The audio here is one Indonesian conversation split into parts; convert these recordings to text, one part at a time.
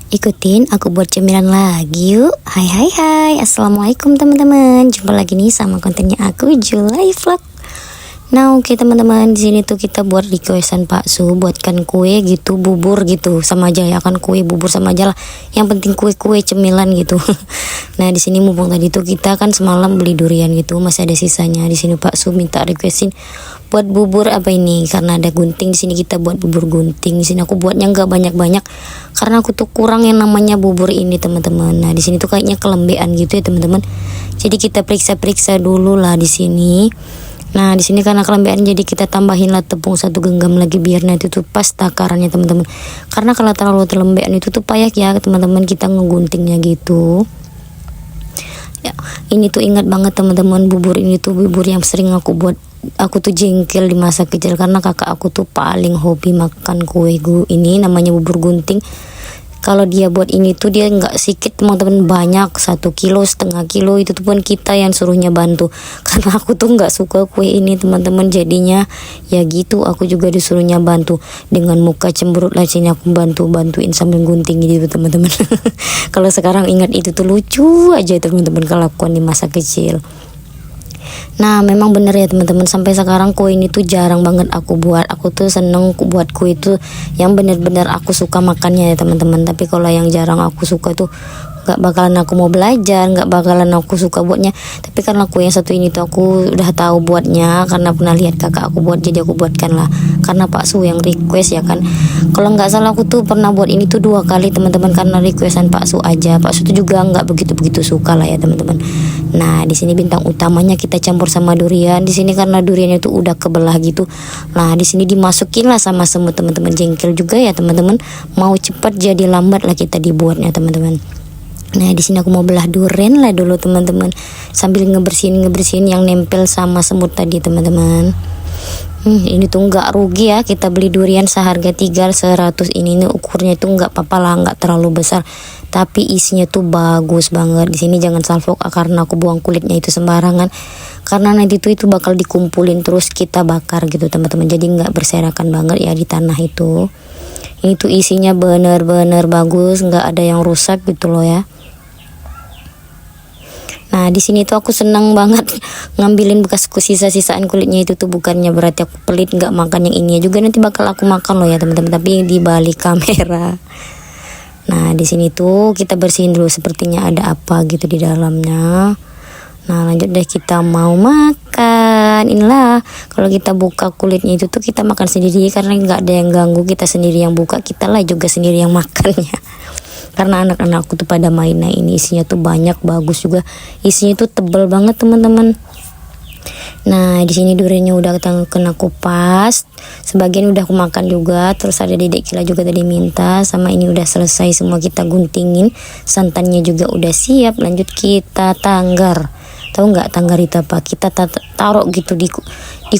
Ikutin aku buat cemilan lagi yuk. Hai hai hai, assalamualaikum teman-teman. Jumpa lagi nih sama kontennya aku Julai Vlog. Nah oke teman-teman, di sini tuh kita buat requestan Pak Su buatkan kue gitu, bubur gitu, sama aja ya kan, kue bubur sama aja lah. Yang penting kue-kue cemilan gitu. Nah di sini mumpung tadi tuh kita kan semalam beli durian gitu, masih ada sisanya. Di sini Pak Su minta requestin buat bubur apa ini, karena ada gunting di sini kita buat bubur gunting. Di sini aku buatnya nggak banyak-banyak karena aku tuh kurang yang namanya bubur ini teman-teman. Nah di sini tuh kayaknya kelembean gitu ya teman-teman. Jadi kita periksa-periksa dulu lah di sini. Nah di sini karena kelembean jadi kita tambahin lah tepung 1 genggam lagi biar nanti tuh pas takarannya teman-teman. Karena kalau terlalu kelembean itu tuh payah ya teman-teman kita ngeguntingnya gitu. Ya, ini tuh ingat banget teman-teman, bubur ini tuh bubur yang sering aku buat. Aku tuh jengkel di masa kecil karena kakak aku tuh paling hobi makan kue ini namanya bubur gunting. Kalau dia buat ini tuh dia nggak sedikit teman-teman, banyak 1,5 kilo itu tuh pun kita yang suruhnya bantu karena aku tuh nggak suka kue ini teman-teman. Jadinya ya gitu, aku juga disuruhnya bantu dengan muka cemberut lah sini aku bantuin sambil gunting gitu teman-teman. Kalau sekarang ingat itu tuh lucu aja teman-teman kelakuan di masa kecil. Nah memang bener ya teman-teman, sampai sekarang kue ini tuh jarang banget aku buat. Aku tuh seneng buat kue itu yang bener-bener aku suka makannya ya teman-teman. Tapi kalau yang jarang aku suka tuh nggak bakalan aku mau belajar, nggak bakalan aku suka buatnya. Tapi karena kue yang satu ini tuh aku udah tahu buatnya karena pernah lihat kakak aku buat, jadi aku buatkan lah karena Pak Su yang request ya kan. Kalau nggak salah aku tuh pernah buat ini tuh 2 kali teman-teman karena requestan Pak Su aja. Pak Su tuh juga nggak begitu suka lah ya teman-teman. Nah di sini bintang utamanya kita campur sama durian. Di sini karena duriannya tuh udah kebelah gitu. Nah di sini dimasukin lah sama semut teman-teman, jengkel juga ya teman-teman. Mau cepat jadi lambat lah kita dibuatnya teman-teman. Nah di sini aku mau belah durian lah dulu teman-teman, sambil ngebersihin yang nempel sama semut tadi teman-teman. Ini tuh nggak rugi ya kita beli durian seharga 300 ini nih, ukurnya tuh nggak apa-apa lah, nggak terlalu besar tapi isinya tuh bagus banget. Di sini jangan salfok karena aku buang kulitnya itu sembarangan karena nanti tuh itu bakal dikumpulin terus kita bakar gitu teman-teman, jadi nggak berserakan banget ya di tanah itu. Ini tuh isinya bener-bener bagus, nggak ada yang rusak gitu loh ya. Nah di sini tuh aku seneng banget ngambilin bekas sisa-sisaan kulitnya itu tuh, bukannya berarti aku pelit nggak makan yang ini juga, nanti bakal aku makan loh ya teman-teman, tapi di balik kamera. Nah di sini tuh kita bersihin dulu sepertinya ada apa gitu di dalamnya. Nah lanjut deh kita mau makan. Inilah kalau kita buka kulitnya itu tuh kita makan sendiri karena nggak ada yang ganggu, kita sendiri yang buka, kita lah juga sendiri yang makannya. Karena anak-anakku tuh pada main. Nah ini isinya tuh banyak, bagus juga isinya tuh tebel banget teman-teman. Nah di sini duriannya udah kena kupas, sebagian udah aku makan juga. Terus ada dedek Kila juga tadi minta, sama ini udah selesai semua kita guntingin, santannya juga udah siap. Lanjut kita tanggar. Tahu nggak tanggar itu apa? Kita taruh gitu di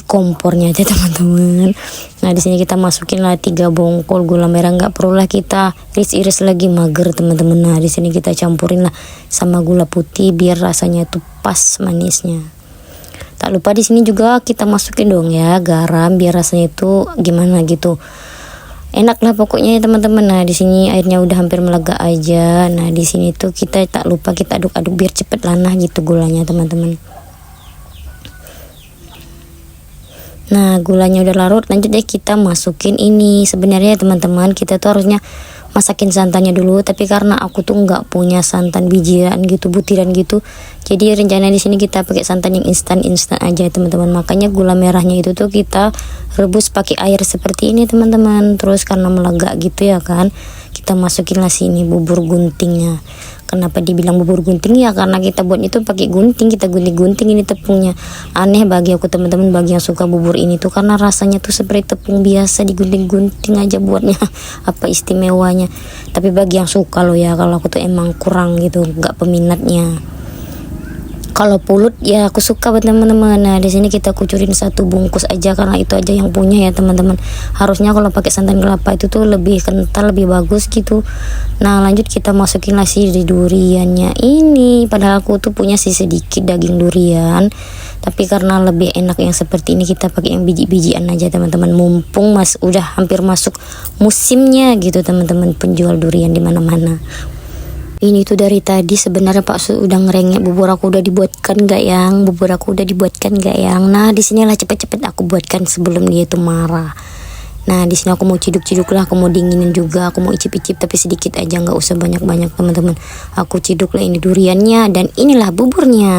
kompornya aja teman-teman. Nah di sini kita masukin lah 3 bongkol gula merah, nggak perlu lah kita iris-iris lagi, mager teman-teman. Nah di sini kita campurin lah sama gula putih biar rasanya tuh pas manisnya. Tak lupa di sini juga kita masukin dong ya garam biar rasanya itu gimana gitu, enak lah pokoknya ya teman-teman. Nah di sini airnya udah hampir melega aja. Nah di sini tuh kita tak lupa kita aduk-aduk biar cepet lanah gitu gulanya teman-teman. Nah gulanya udah larut, lanjut deh kita masukin ini. Sebenarnya teman-teman kita tuh harusnya masakin santannya dulu, tapi karena aku tuh nggak punya santan bijian gitu, butiran gitu, jadi rencana di sini kita pakai santan yang instan aja teman-teman. Makanya gula merahnya itu tuh kita rebus pakai air seperti ini teman-teman. Terus karena melegak gitu ya kan, kita masukin lah sini bubur guntingnya. Kenapa dibilang bubur gunting ya karena kita buat itu pakai gunting, kita gunting ini tepungnya. Aneh bagi aku teman-teman, bagi yang suka bubur ini tuh karena rasanya tuh seperti tepung biasa digunting-gunting aja buatnya. Apa istimewanya? Tapi bagi yang suka loh ya, kalau aku tuh emang kurang gitu, nggak peminatnya. Kalau pulut ya aku suka buat teman-teman. Nah di sini kita kucurin satu bungkus aja karena itu aja yang punya ya teman-teman. Harusnya kalau pakai santan kelapa itu tuh lebih kental, lebih bagus gitu. Nah lanjut kita masukin nasi di duriannya ini. Padahal aku tuh punya sih sedikit daging durian, tapi karena lebih enak yang seperti ini kita pakai yang biji-bijian aja teman-teman. Mumpung udah hampir masuk musimnya gitu teman-teman, penjual durian di mana-mana. Ini tuh dari tadi sebenarnya Pak Su udah ngerengek bubur aku udah dibuatkan gak yang? Bubur aku udah dibuatkan gak yang? Nah di sinilah cepet-cepet aku buatkan sebelum dia itu marah. Nah di sini aku mau ciduk-ciduk lah, aku mau dinginin juga, aku mau icip-icip tapi sedikit aja, nggak usah banyak-banyak teman-teman. Aku ciduk lah ini duriannya dan inilah buburnya.